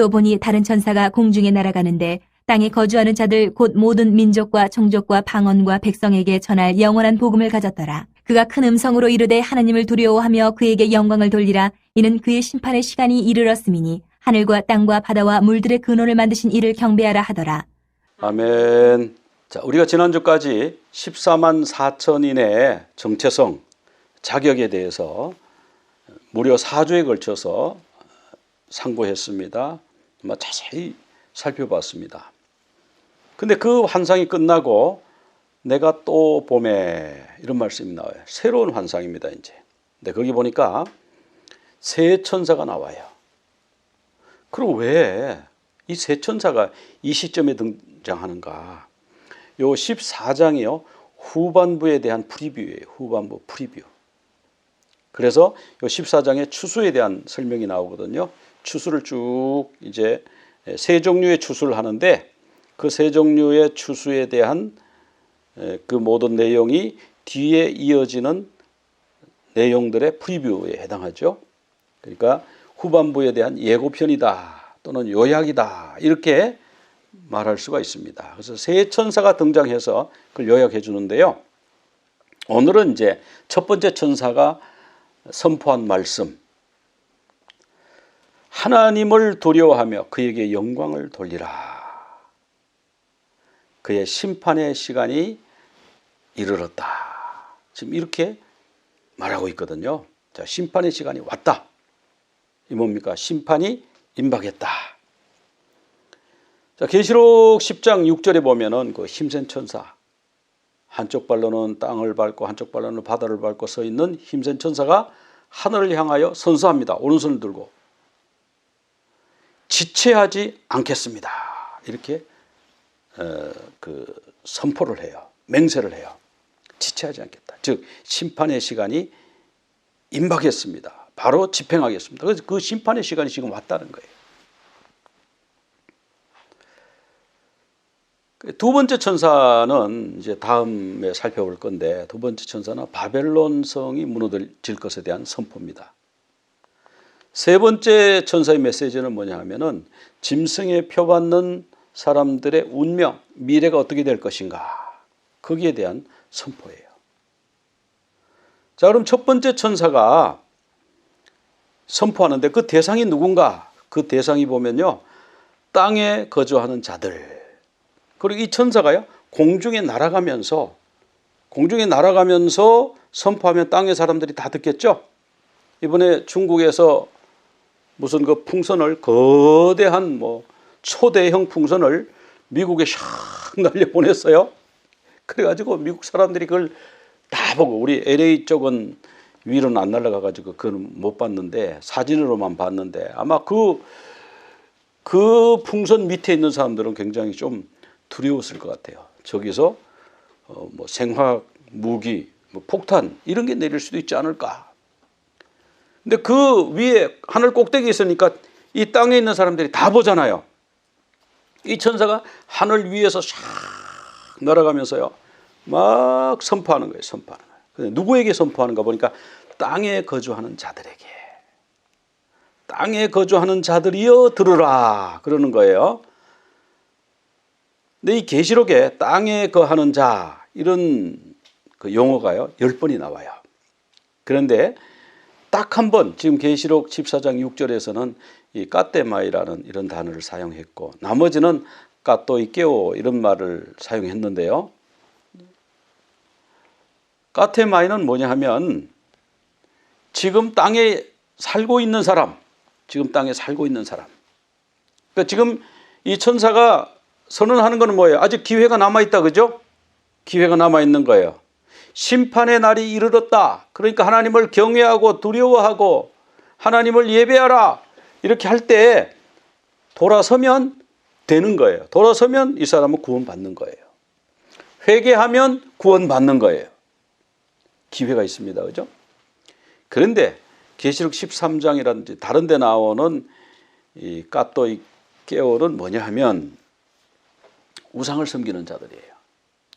또 보니 다른 천사가 공중에 날아가는데 땅에 거주하는 자들 곧 모든 민족과 종족과 방언과 백성에게 전할 영원한 복음을 가졌더라. 그가 큰 음성으로 이르되 하나님을 두려워하며 그에게 영광을 돌리라. 이는 그의 심판의 시간이 이르렀음이니 하늘과 땅과 바다와 물들의 근원을 만드신 이를 경배하라 하더라. 아멘. 자, 우리가 지난주까지 14만 4천인의 정체성, 자격에 대해서 무려 4주에 걸쳐서 상고했습니다. 자세히 살펴봤습니다. 근데 그 환상이 끝나고 내가 또 봄에 이런 말씀이 나와요. 새로운 환상입니다, 이제. 근데 거기 보니까 새 천사가 나와요. 그리고 왜 이 새 천사가 이 시점에 등장하는가? 요 14장이요. 후반부에 대한 프리뷰예요. 후반부 프리뷰. 그래서 요 14장에 추수에 대한 설명이 나오거든요. 추수를 쭉 이제 세 종류의 추수를 하는데 그 세 종류의 추수에 대한 그 모든 내용이 뒤에 이어지는 내용들의 프리뷰에 해당하죠. 그러니까 후반부에 대한 예고편이다 또는 요약이다 이렇게 말할 수가 있습니다. 그래서 새 천사가 등장해서 그걸 요약해 주는데요. 오늘은 이제 첫 번째 천사가 선포한 말씀, 하나님을 두려워하며 그에게 영광을 돌리라. 그의 심판의 시간이 이르렀다. 지금 이렇게 말하고 있거든요. 자, 심판의 시간이 왔다. 이 뭡니까? 심판이 임박했다. 자, 계시록 10장 6절에 보면은 그 힘센 천사, 한쪽 발로는 땅을 밟고 한쪽 발로는 바다를 밟고 서 있는 힘센 천사가 하늘을 향하여 선서합니다. 오른손을 들고 지체하지 않겠습니다. 이렇게 선포를 해요. 맹세를 해요. 지체하지 않겠다. 즉 심판의 시간이 임박했습니다. 바로 집행하겠습니다. 그래서 그 심판의 시간이 지금 왔다는 거예요. 두 번째 천사는 이제 다음에 살펴볼 건데 두 번째 천사는 바벨론 성이 무너질 것에 대한 선포입니다. 세 번째 천사의 메시지는 뭐냐 하면은 짐승에 표받는 사람들의 운명, 미래가 어떻게 될 것인가 거기에 대한 선포예요. 자, 그럼 첫 번째 천사가 선포하는데 그 대상이 누군가? 그 대상이 보면요, 땅에 거주하는 자들. 그리고 이 천사가요, 공중에 날아가면서 선포하면 땅의 사람들이 다 듣겠죠? 이번에 중국에서 무슨 그 풍선을 거대한 초대형 풍선을 미국에 샥 날려보냈어요. 그래가지고 미국 사람들이 그걸 다 보고, 우리 LA 쪽은 위로는 안 날아가가지고 그건 못 봤는데 사진으로만 봤는데 아마 그 풍선 밑에 있는 사람들은 굉장히 좀 두려웠을 것 같아요. 저기서 생화학 무기, 폭탄 이런 게 내릴 수도 있지 않을까. 근데 그 위에 하늘 꼭대기에 있으니까 이 땅에 있는 사람들이 다 보잖아요. 이 천사가 하늘 위에서 샥 날아가면서요, 막 선포하는 거예요. 선포하는 거예요. 근데 누구에게 선포하는가 보니까 땅에 거주하는 자들에게. 땅에 거주하는 자들이여 들으라 그러는 거예요. 근데 이 계시록에 땅에 거하는 자 이런 그 용어가요 10번이 나와요. 그런데 딱 한 번 지금 계시록 14장 6절에서는 이 까테마이라는 이런 단어를 사용했고 나머지는 까토이케오 이런 말을 사용했는데요. 까테마이는 뭐냐 하면 지금 땅에 살고 있는 사람, 그러니까 지금 이 천사가 선언하는 것은 뭐예요? 아직 기회가 남아있다, 그죠? 기회가 남아있는 거예요. 심판의 날이 이르렀다. 그러니까 하나님을 경외하고 두려워하고 하나님을 예배하라. 이렇게 할 때 돌아서면 되는 거예요. 돌아서면 이 사람은 구원받는 거예요. 회개하면 구원받는 거예요. 기회가 있습니다, 그죠? 그런데 계시록 13장이라든지 다른 데 나오는 이 까토이케오는 뭐냐 하면 우상을 섬기는 자들이에요.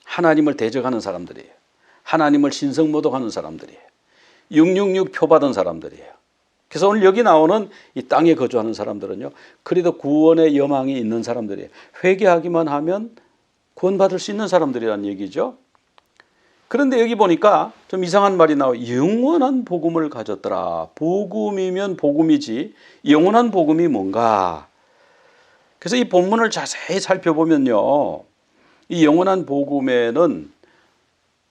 하나님을 대적하는 사람들이에요. 하나님을 신성모독하는 사람들이에요. 666 표 받은 사람들이에요. 그래서 오늘 여기 나오는 이 땅에 거주하는 사람들은요, 그래도 구원의 여망이 있는 사람들이에요. 회개하기만 하면 구원받을 수 있는 사람들이라는 얘기죠. 그런데 여기 보니까 좀 이상한 말이 나와요. 영원한 복음을 가졌더라. 복음이면 복음이지 영원한 복음이 뭔가. 그래서 이 본문을 자세히 살펴보면요, 이 영원한 복음에는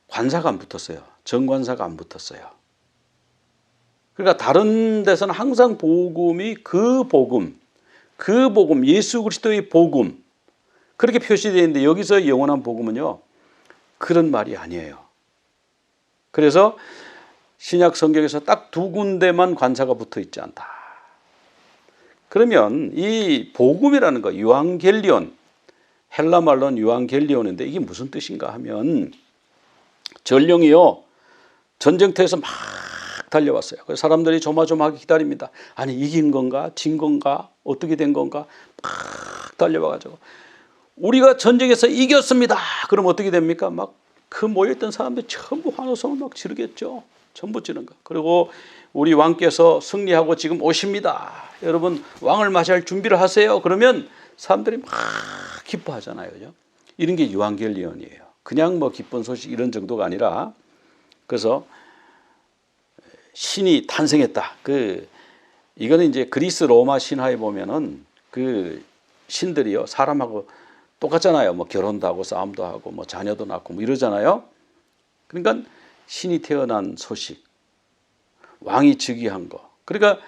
관사가 안 붙었어요. 정관사가 안 붙었어요. 그러니까 다른 데서는 항상 복음이 그 복음, 예수 그리스도의 복음 그렇게 표시되어 있는데 여기서 영원한 복음은요, 그런 말이 아니에요. 그래서 신약 성경에서 딱 두 군데만 관사가 붙어 있지 않다. 그러면 이 복음이라는 거, 유앙겔리온, 헬라 말로는 유앙겔리온인데 이게 무슨 뜻인가 하면, 전령이요, 전쟁터에서 막 달려왔어요. 그래서 사람들이 조마조마하게 기다립니다. 아니, 이긴 건가, 진 건가, 어떻게 된 건가, 막 달려와가지고 우리가 전쟁에서 이겼습니다. 그럼 어떻게 됩니까? 막 그 모여있던 사람들이 전부 환호성을 막 지르겠죠. 전부 지르는 거. 그리고 우리 왕께서 승리하고 지금 오십니다. 여러분 왕을 맞이할 준비를 하세요. 그러면 사람들이 막 기뻐하잖아요. 그죠? 이런 게 유앙겔리온이에요. 그냥 뭐 기쁜 소식 이런 정도가 아니라, 그래서 신이 탄생했다. 이거는 이제 그리스 로마 신화에 보면은 그 신들이요, 사람하고 똑같잖아요. 뭐 결혼도 하고 싸움도 하고 뭐 자녀도 낳고 뭐 이러잖아요. 그러니까 신이 태어난 소식, 왕이 즉위한 거. 그러니까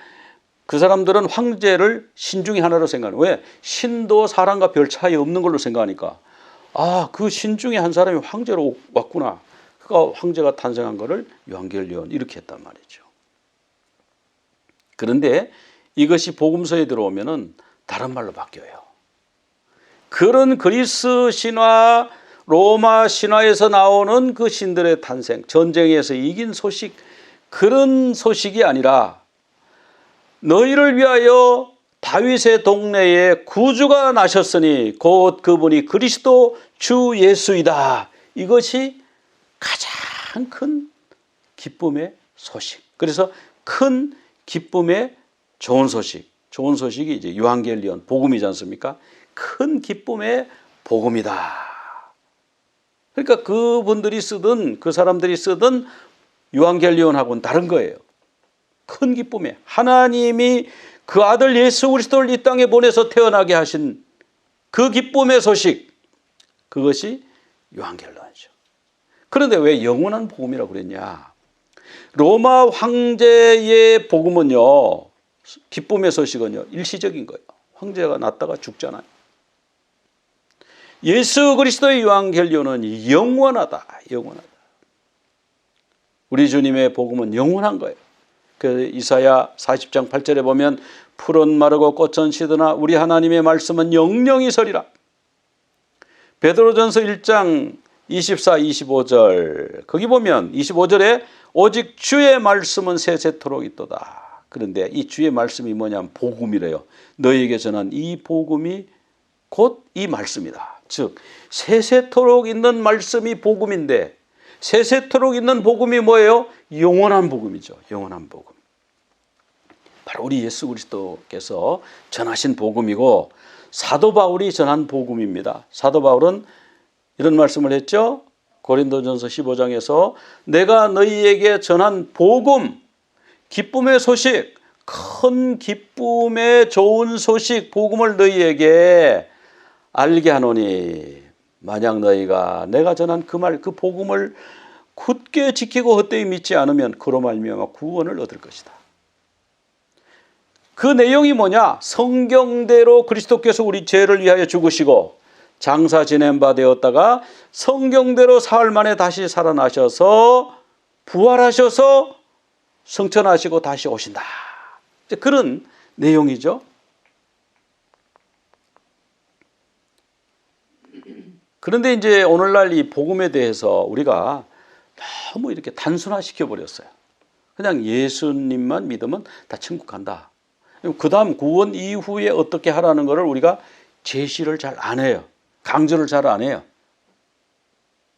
그 사람들은 황제를 신 중에 하나로 생각해요. 왜? 신도 사람과 별 차이 없는 걸로 생각하니까, 아, 그 신 중에 한 사람이 황제로 왔구나. 그러니까 황제가 탄생한 거를 유앙겔리온 이렇게 했단 말이죠. 그런데 이것이 복음서에 들어오면은 다른 말로 바뀌어요. 그런 그리스 신화, 로마 신화에서 나오는 그 신들의 탄생, 전쟁에서 이긴 소식, 그런 소식이 아니라 너희를 위하여 다윗의 동네에 구주가 나셨으니 곧 그분이 그리스도 주 예수이다. 이것이 가장 큰 기쁨의 소식. 그래서 큰 기쁨의 좋은 소식. 좋은 소식이 이제 유앙겔리온, 복음이지 않습니까? 큰 기쁨의 복음이다. 그러니까 그분들이 쓰던, 그 사람들이 쓰던 유앙겔리온하고는 다른 거예요. 큰 기쁨에 하나님이 그 아들 예수 그리스도를 이 땅에 보내서 태어나게 하신 그 기쁨의 소식, 그것이 유앙겔리온이죠. 그런데 왜 영원한 복음이라고 그랬냐? 로마 황제의 복음은요, 기쁨의 소식은요, 일시적인 거예요. 황제가 났다가 죽잖아요. 예수 그리스도의 유앙겔리온은 영원하다. 영원하다. 우리 주님의 복음은 영원한 거예요. 그 이사야 40장 8절에 보면 풀은 마르고 꽃은 시드나 우리 하나님의 말씀은 영영이 서리라. 베드로전서 1장 24, 25절 거기 보면 25절에 오직 주의 말씀은 세세토록 있도다. 그런데 이 주의 말씀이 뭐냐면 복음이래요. 너희에게 전한 이 복음이 곧 이 말씀이다. 즉 세세토록 있는 말씀이 복음인데, 세세토록 있는 복음이 뭐예요? 영원한 복음이죠. 영원한 복음. 바로 우리 예수 그리스도께서 전하신 복음이고 사도 바울이 전한 복음입니다. 사도 바울은 이런 말씀을 했죠. 고린도전서 15장에서 내가 너희에게 전한 복음, 기쁨의 소식, 큰 기쁨의 좋은 소식, 복음을 너희에게 알게 하노니 만약 너희가 내가 전한 그 말, 그 복음을 굳게 지키고 헛되이 믿지 않으면 그로 말미암아 구원을 얻을 것이다. 그 내용이 뭐냐? 성경대로 그리스도께서 우리 죄를 위하여 죽으시고 장사 지낸 바 되었다가 성경대로 사흘 만에 다시 살아나셔서 부활하셔서 성천하시고 다시 오신다. 그런 내용이죠. 그런데 이제 오늘날 이 복음에 대해서 우리가 너무 이렇게 단순화시켜 버렸어요. 그냥 예수님만 믿으면 다 천국 간다. 그 다음 구원 이후에 어떻게 하라는 것을 우리가 제시를 잘 안 해요. 강조를 잘 안 해요.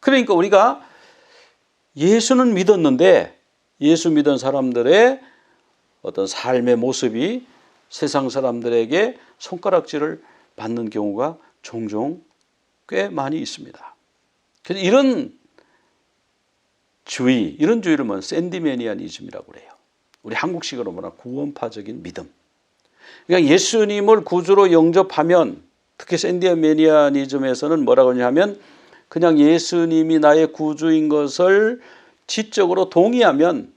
그러니까 우리가 예수는 믿었는데 예수 믿은 사람들의 어떤 삶의 모습이 세상 사람들에게 손가락질을 받는 경우가 종종 꽤 많이 있습니다. 그래서 이런 주의를 뭐 샌디매니아니즘이라고 그래요. 우리 한국식으로 말하면 구원파적인 믿음. 그러니까 예수님을 구주로 영접하면, 특히 샌디매니아니즘에서는 뭐라고 하냐면 그냥 예수님이 나의 구주인 것을 지적으로 동의하면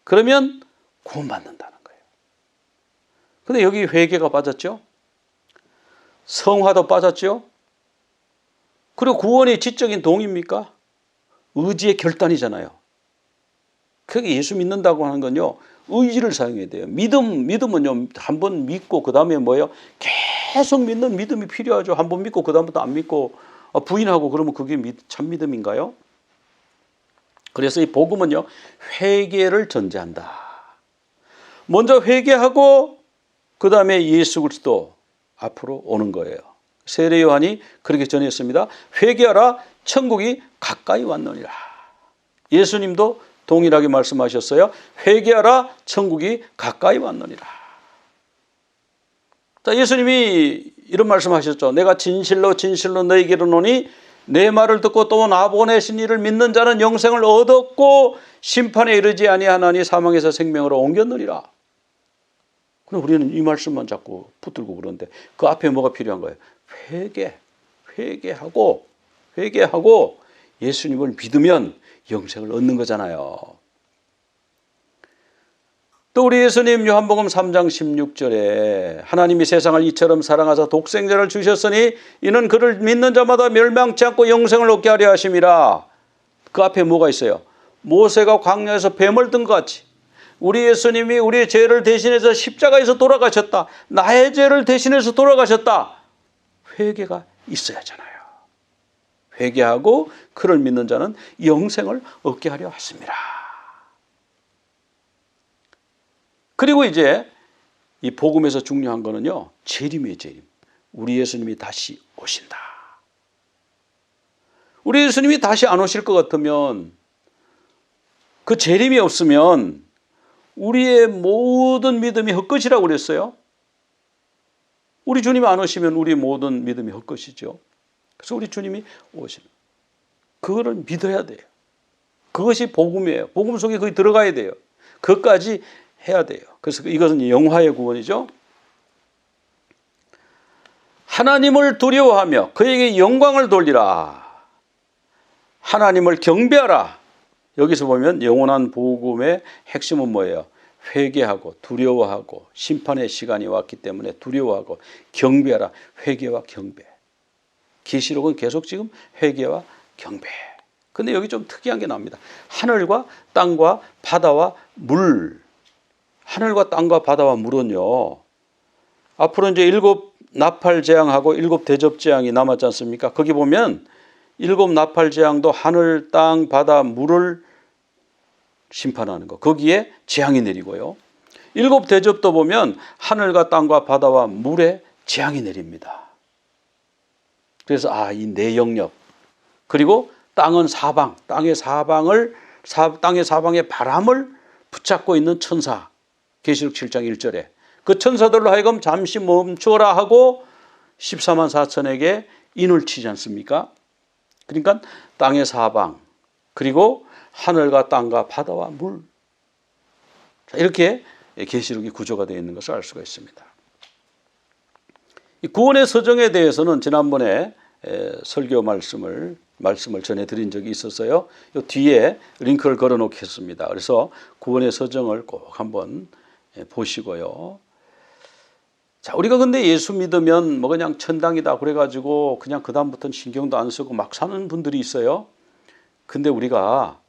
그러면 구원받는다는 거예요. 근데 여기 회개가 빠졌죠? 성화도 빠졌죠? 그리고 구원이 지적인 동의입니까? 의지의 결단이잖아요. 그게 예수 믿는다고 하는 건요, 의지를 사용해야 돼요. 믿음은요, 한번 믿고 그 다음에 뭐예요? 계속 믿는 믿음이 필요하죠. 한번 믿고 그 다음부터 안 믿고 부인하고 그러면 그게 참 믿음인가요? 그래서 이 복음은요, 회개를 전제한다. 먼저 회개하고 그 다음에 예수 그리스도 앞으로 오는 거예요. 세례 요한이 그렇게 전했습니다. 회개하라, 천국이 가까이 왔느니라. 예수님도 동일하게 말씀하셨어요. 회개하라, 천국이 가까이 왔느니라. 자, 예수님이 이런 말씀하셨죠. 내가 진실로 진실로 너희에게 이르노니 내 말을 듣고 또 나 보내신 이를 믿는 자는 영생을 얻었고 심판에 이르지 아니하나니 사망에서 생명으로 옮겼느니라. 그럼 우리는 이 말씀만 자꾸 붙들고 그러는데 그 앞에 뭐가 필요한 거예요? 회개하고 예수님을 믿으면 영생을 얻는 거잖아요. 또 우리 예수님 요한복음 3장 16절에 하나님이 세상을 이처럼 사랑하사 독생자를 주셨으니 이는 그를 믿는 자마다 멸망치 않고 영생을 얻게 하려 하심이라. 그 앞에 뭐가 있어요? 모세가 광야에서 뱀을 든 것 같이 우리 예수님이 우리의 죄를 대신해서 십자가에서 돌아가셨다. 나의 죄를 대신해서 돌아가셨다. 회개가 있어야 하잖아요. 회개하고 그를 믿는 자는 영생을 얻게 하려 하십니다. 그리고 이제 이 복음에서 중요한 거는요, 재림이에요, 재림. 우리 예수님이 다시 오신다. 우리 예수님이 다시 안 오실 것 같으면, 그 재림이 없으면 우리의 모든 믿음이 헛것이라고 그랬어요. 우리 주님이 안 오시면 우리의 모든 믿음이 헛것이죠. 그래서 우리 주님이 오시는, 그거를 믿어야 돼요. 그것이 복음이에요. 복음 속에 거기 들어가야 돼요. 그것까지 해야 돼요. 그래서 이것은 영화의 구원이죠. 하나님을 두려워하며 그에게 영광을 돌리라. 하나님을 경배하라. 여기서 보면 영원한 복음의 핵심은 뭐예요? 회개하고 두려워하고 심판의 시간이 왔기 때문에 두려워하고 경배하라. 회개와 경배. 계시록은 계속 지금 회개와 경배. 근데 여기 좀 특이한 게 나옵니다. 하늘과 땅과 바다와 물. 하늘과 땅과 바다와 물은요, 앞으로 이제 7 나팔 재앙하고 7 대접 재앙이 남았지 않습니까? 거기 보면 7 나팔 재앙도 하늘, 땅, 바다, 물을 심판하는 거. 거기에 재앙이 내리고요. 7 대접도 보면 하늘과 땅과 바다와 물에 재앙이 내립니다. 그래서 이 네 영역. 그리고 땅은 사방, 땅의 사방에 바람을 붙잡고 있는 천사. 계시록 7장 1절에 그 천사들로 하여금 잠시 멈추어라 하고 14만 4천에게 인을 치지 않습니까? 그러니까 땅의 사방, 그리고 하늘과 땅과 바다와 물. 이렇게 계시록이 구조가 되어 있는 것을 알 수가 있습니다. 이 구원의 서정에 대해서는 지난번에 설교 말씀을 전해드린 적이 있었어요. 이 뒤에 링크를 걸어 놓겠습니다. 그래서 구원의 서정을 꼭 한번 보시고요. 자, 우리가 근데 예수 믿으면 뭐 그냥 천당이다 그래가지고 그냥 그 다음부터는 신경도 안 쓰고 막 사는 분들이 있어요. 근데 우리가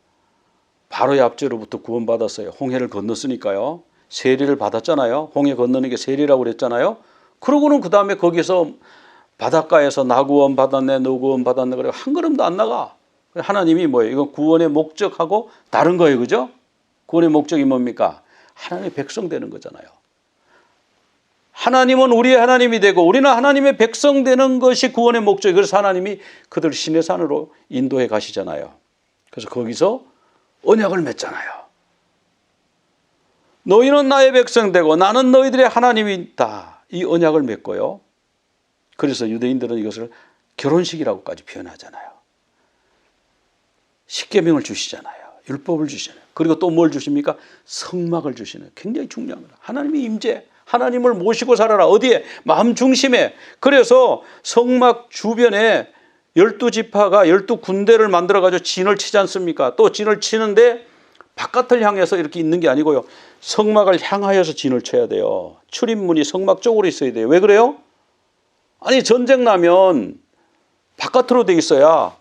바로의 앞죄로부터 구원받았어요. 홍해를 건넜으니까요. 세리를 받았잖아요. 홍해 건너는 게 세리라고 그랬잖아요. 그러고는 그 다음에 거기서 바닷가에서 나 구원 받았네, 너 구원 받았네 그래 한 걸음도 안 나가. 하나님이 뭐예요? 이건 구원의 목적하고 다른 거예요, 그죠? 구원의 목적이 뭡니까? 하나님의 백성 되는 거잖아요. 하나님은 우리의 하나님이 되고 우리는 하나님의 백성 되는 것이 구원의 목적이에요. 그래서 하나님이 그들 신의 산으로 인도해 가시잖아요. 그래서 거기서 언약을 맺잖아요. 너희는 나의 백성 되고 나는 너희들의 하나님이다. 이 언약을 맺고요. 그래서 유대인들은 이것을 결혼식이라고까지 표현하잖아요. 십계명을 주시잖아요. 율법을 주시잖아요. 그리고 또 뭘 주십니까? 성막을 주시는, 굉장히 중요한 거다. 하나님의 임재, 하나님을 모시고 살아라. 어디에? 마음 중심에. 그래서 성막 주변에 12지파가 12군대를 만들어가지고 진을 치지 않습니까? 또 진을 치는데 바깥을 향해서 이렇게 있는 게 아니고요. 성막을 향하여서 진을 쳐야 돼요. 출입문이 성막 쪽으로 있어야 돼요. 왜 그래요? 아니, 전쟁 나면 바깥으로 돼 있어야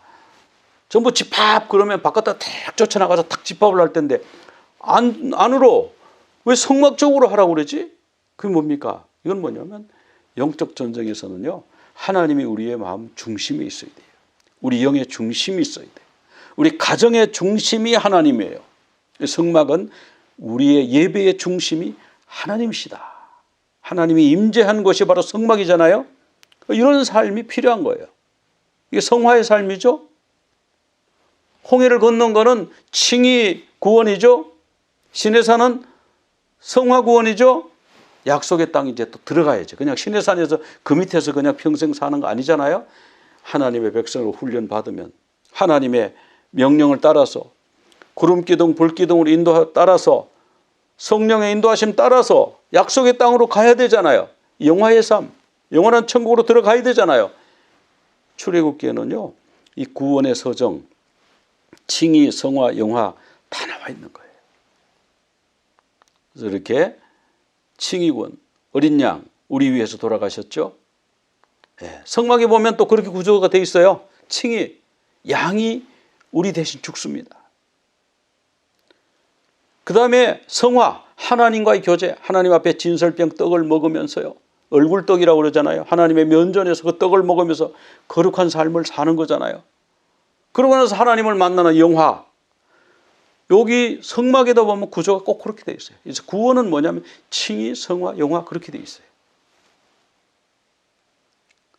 전부 집합 그러면 바깥에 탁 쫓아나가서 탁 집합을 할 텐데 안으로 왜 성막 쪽으로 하라고 그러지? 그게 뭡니까? 이건 뭐냐면 영적 전쟁에서는요, 하나님이 우리의 마음 중심에 있어야 돼요. 우리 영의 중심이 있어야 돼요. 우리 가정의 중심이 하나님이에요. 성막은 우리의 예배의 중심이 하나님이시다. 하나님이 임재한 곳이 바로 성막이잖아요. 이런 삶이 필요한 거예요. 이게 성화의 삶이죠. 홍해를 건넌 거는 칭의 구원이죠. 시내산은 성화 구원이죠. 약속의 땅 이제 또 들어가야죠. 그냥 시내산에서 그 밑에서 그냥 평생 사는 거 아니잖아요. 하나님의 백성으로 훈련 받으면 하나님의 명령을 따라서 구름기둥 불기둥으로 따라서 성령의 인도하심 따라서 약속의 땅으로 가야 되잖아요. 영화의 삶, 영원한 천국으로 들어가야 되잖아요. 출애굽기에는요, 이 구원의 서정, 칭의, 성화, 영화 다 나와 있는 거예요. 그래서 이렇게 칭의군, 어린 양 우리 위해서 돌아가셨죠. 네, 성막에 보면 또 그렇게 구조가 돼 있어요. 칭의, 양이 우리 대신 죽습니다. 그 다음에 성화, 하나님과의 교제, 하나님 앞에 진설병 떡을 먹으면서요. 얼굴떡이라고 그러잖아요. 하나님의 면전에서 그 떡을 먹으면서 거룩한 삶을 사는 거잖아요. 그러고 나서 하나님을 만나는 영화. 여기 성막에다 보면 구조가 꼭 그렇게 돼 있어요. 그래서 구원은 뭐냐면 칭의, 성화, 영화 그렇게 돼 있어요.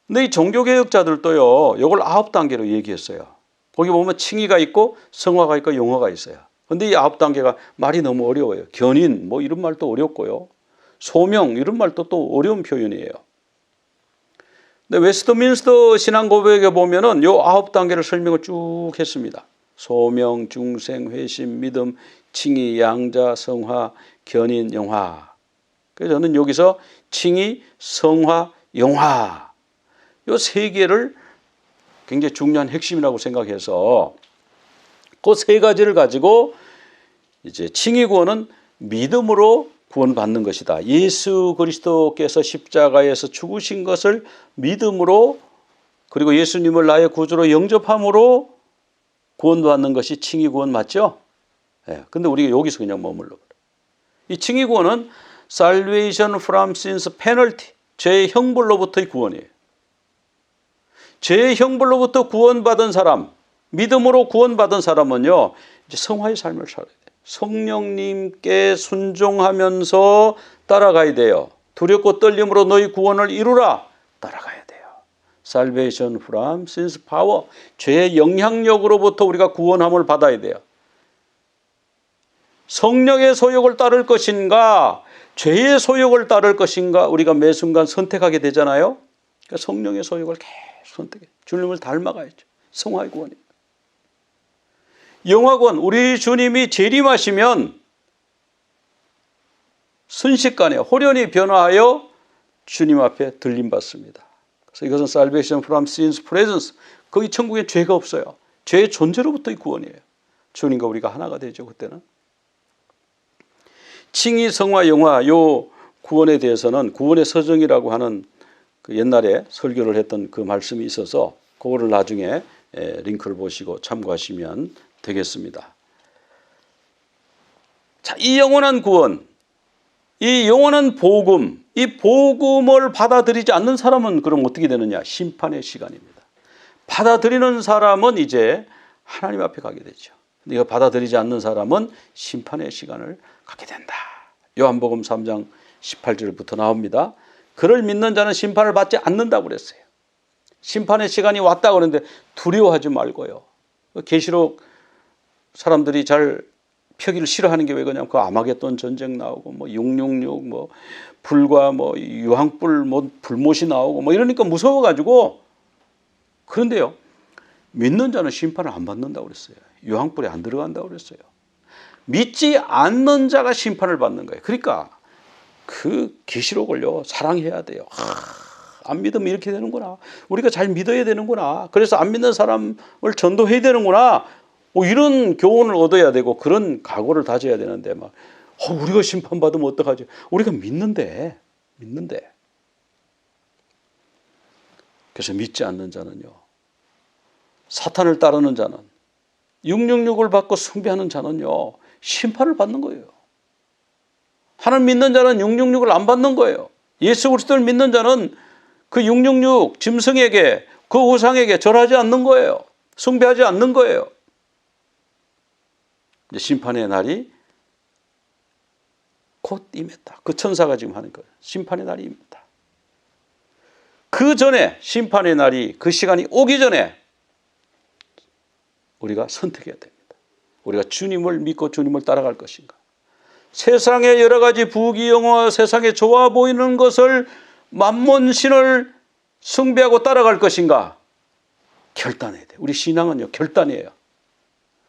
근데 이 종교개혁자들도요, 이걸 9단계로 얘기했어요. 거기 보면 칭의가 있고 성화가 있고 영화가 있어요. 근데 이 9단계가 말이 너무 어려워요. 견인, 뭐 이런 말도 어렵고요. 소명, 이런 말도 또 어려운 표현이에요. 근데 웨스트민스터 신앙 고백에 보면은 요 9단계를 설명을 쭉 했습니다. 소명, 중생, 회심, 믿음, 칭의, 양자, 성화, 견인, 영화. 그래서 저는 여기서 칭의, 성화, 영화 요 세 개를 굉장히 중요한 핵심이라고 생각해서 그 세 가지를 가지고 이제 칭의 구원은 믿음으로 구원받는 것이다. 예수 그리스도께서 십자가에서 죽으신 것을 믿음으로, 그리고 예수님을 나의 구주로 영접함으로 구원받는 것이 칭의 구원 맞죠? 네, 근데 우리가 여기서 그냥 머물러 버려. 이 칭의 구원은 salvation from sins penalty, 죄의 형벌로부터의 구원이에요. 죄의 형벌로부터 구원받은 사람, 믿음으로 구원받은 사람은요, 이제 성화의 삶을 살아야 돼요. 성령님께 순종하면서 따라가야 돼요. 두렵고 떨림으로 너희 구원을 이루라. 따라가야 돼요. Salvation from sins power. 죄의 영향력으로부터 우리가 구원함을 받아야 돼요. 성령의 소욕을 따를 것인가, 죄의 소욕을 따를 것인가, 우리가 매 순간 선택하게 되잖아요. 그러니까 성령의 소욕을 계속 선택해. 주님을 닮아가야죠. 성화의 구원이에요. 영화권, 우리 주님이 재림하시면 순식간에 호련히 변화하여 주님 앞에 들림받습니다. 그래서 이것은 salvation from sins presence. 거기 천국에 죄가 없어요. 죄의 존재로부터의 구원이에요. 주님과 우리가 하나가 되죠. 그때는. 칭의, 성화, 영화 요 구원에 대해서는 구원의 서정이라고 하는 그 옛날에 설교를 했던 그 말씀이 있어서 그거를 나중에 링크를 보시고 참고하시면 되겠습니다. 자, 이 영원한 구원, 이 영원한 복음, 이 복음을 받아들이지 않는 사람은 그럼 어떻게 되느냐? 심판의 시간입니다. 받아들이는 사람은 이제 하나님 앞에 가게 되죠. 이거 받아들이지 않는 사람은 심판의 시간을 갖게 된다. 요한복음 3장 18절부터 나옵니다. 그를 믿는 자는 심판을 받지 않는다고 그랬어요. 심판의 시간이 왔다고 그러는데 두려워하지 말고요. 계시록 사람들이 잘 표기를 싫어하는 게 왜 그러냐면 그 아마겟돈 전쟁 나오고 뭐 666 뭐 불과 뭐 유황불 뭐 불못이 나오고 뭐 이러니까 무서워가지고. 그런데요, 믿는 자는 심판을 안 받는다고 그랬어요. 유황불에 안 들어간다고 그랬어요. 믿지 않는 자가 심판을 받는 거예요. 그러니까 그 계시록을요 사랑해야 돼요. 안 믿으면 이렇게 되는구나. 우리가 잘 믿어야 되는구나. 그래서 안 믿는 사람을 전도해야 되는구나. 뭐 이런 교훈을 얻어야 되고 그런 각오를 다져야 되는데 막 우리가 심판받으면 어떡하지? 우리가 믿는데. 그래서 믿지 않는 자는요, 사탄을 따르는 자는, 666을 받고 숭배하는 자는요 심판을 받는 거예요. 하나님 믿는 자는 666을 안 받는 거예요. 예수 그리스도를 믿는 자는 그 666 짐승에게, 그 우상에게 절하지 않는 거예요. 숭배하지 않는 거예요. 이제 심판의 날이 곧 임했다. 그 천사가 지금 하는 거예요. 심판의 날이 임했다. 그 전에, 심판의 날이, 그 시간이 오기 전에 우리가 선택해야 됩니다. 우리가 주님을 믿고 주님을 따라갈 것인가? 세상의 여러 가지 부귀영화, 세상에 좋아 보이는 것을, 만몬신을 숭배하고 따라갈 것인가? 결단해야 돼요. 우리 신앙은요 결단이에요.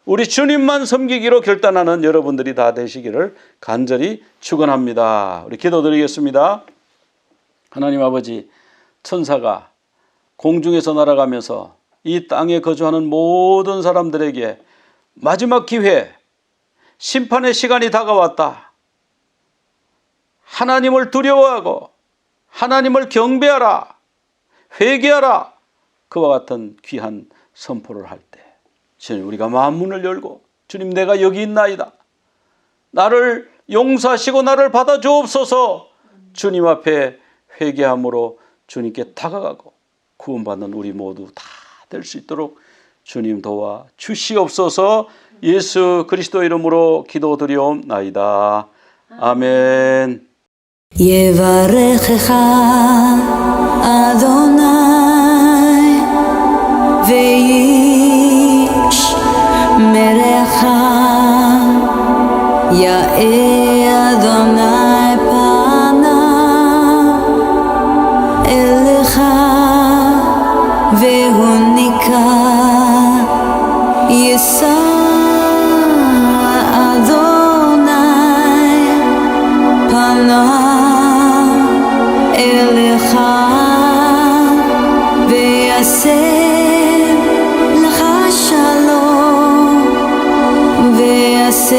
우리 주님만 섬기기로 결단하는 여러분들이 다 되시기를 간절히 축원합니다. 우리 기도드리겠습니다. 하나님 아버지, 천사가 공중에서 날아가면서 이 땅에 거주하는 모든 사람들에게 마지막 기회, 심판의 시간이 다가왔다. 하나님을 두려워하고 하나님을 경배하라, 회개하라, 그와 같은 귀한 선포를 할 때, 주님, 우리가 마음문을 열고, 주님, 내가 여기 있나이다, 나를 용서하시고 나를 받아 주옵소서, 주님 앞에 회개함으로 주님께 다가가고 구원받는 우리 모두 다 될 수 있도록 주님 도와 주시옵소서. 예수 그리스도 이름으로 기도드리옵나이다. 아멘. יברכך אדוני וישמרך, יאר אדוני פניו אליך והוניקה, יישא אדוני פניו אליך ויעשה לך שלום, ויעשה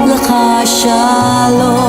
לך שלום.